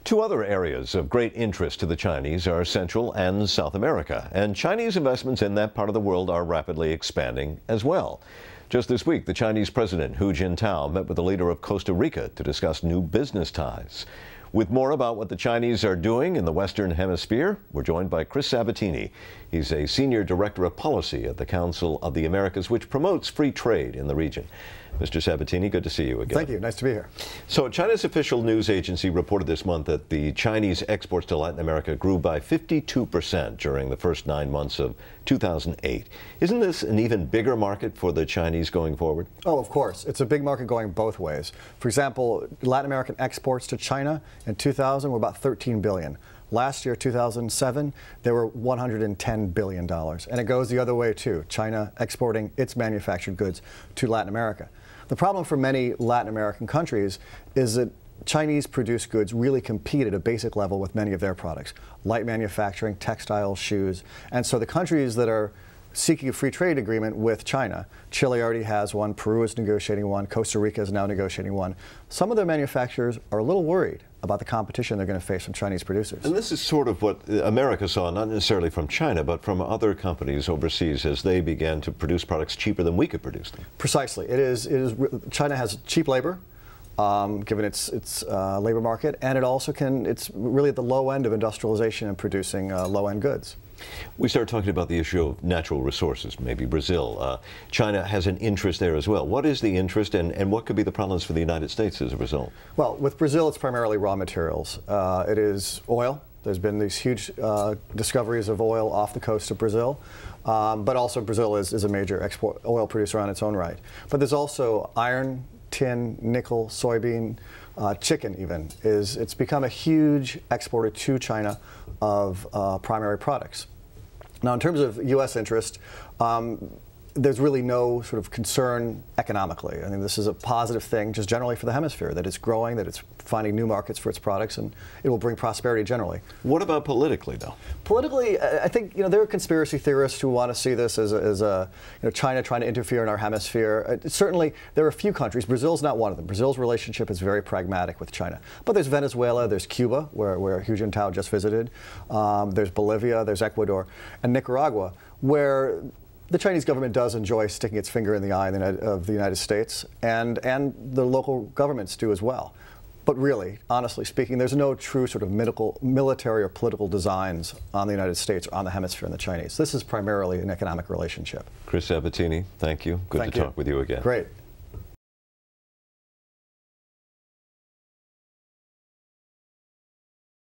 Two other areas of great interest to the Chinese are Central and South America, and Chinese investments in that part of the world are rapidly expanding as well. Just this week, the Chinese President Hu Jintao met with the leader of Costa Rica to discuss new business ties. With more about what the Chinese are doing in the Western Hemisphere, we're joined by Chris Sabatini. He's a Senior Director of Policy at the Council of the Americas, which promotes free trade in the region. Mr. Sabatini, good to see you again. Thank you. Nice to be here. So China's official news agency reported this month that the Chinese exports to Latin America grew by 52% during the first 9 months of 2008. Isn't this an even bigger market for the Chinese going forward? Oh, of course. It's a big market going both ways. For example, Latin American exports to China in 2000 were about $13 billion. Last year, 2007, they were $110 billion. And it goes the other way, too. China exporting its manufactured goods to Latin America. The problem for many Latin American countries is that Chinese produced goods really compete at a basic level with many of their products. Light manufacturing, textiles, shoes. And so the countries that are seeking a free trade agreement with China, Chile already has one, Peru is negotiating one, Costa Rica is now negotiating one. Some of their manufacturers are a little worried about the competition they're going to face from Chinese producers. And this is sort of what America saw, not necessarily from China, but from other companies overseas as they began to produce products cheaper than we could produce them. Precisely. China has cheap labor, given its labor market, and it's really at the low end of industrialization and producing low-end goods. We started talking about the issue of natural resources, maybe Brazil. China has an interest there as well. What is the interest, and what could be the problems for the United States as a result? Well, with Brazil, it's primarily raw materials. It is oil. There's been these huge discoveries of oil off the coast of Brazil. But also Brazil is a major oil producer on its own right. But there's also iron, tin, nickel, soybean, chicken even. It's become a huge exporter to China of primary products. Now, in terms of U.S. interest, there's really no sort of concern economically. I mean, this is a positive thing just generally for the hemisphere, that it's growing, that it's finding new markets for its products, and it will bring prosperity generally. What about politically, though? Politically, I think there are conspiracy theorists who want to see this as China trying to interfere in our hemisphere. Certainly, there are a few countries. Brazil's not one of them. Brazil's relationship is very pragmatic with China. But there's Venezuela, there's Cuba, where Hu Jintao just visited. There's Bolivia, there's Ecuador, and Nicaragua, where the Chinese government does enjoy sticking its finger in the eye of the United States, and the local governments do as well. But really, honestly speaking, there's no true sort of military or political designs on the United States or on the hemisphere and the Chinese. This is primarily an economic relationship. Chris Sabatini, thank you. Good to talk with you again. Great.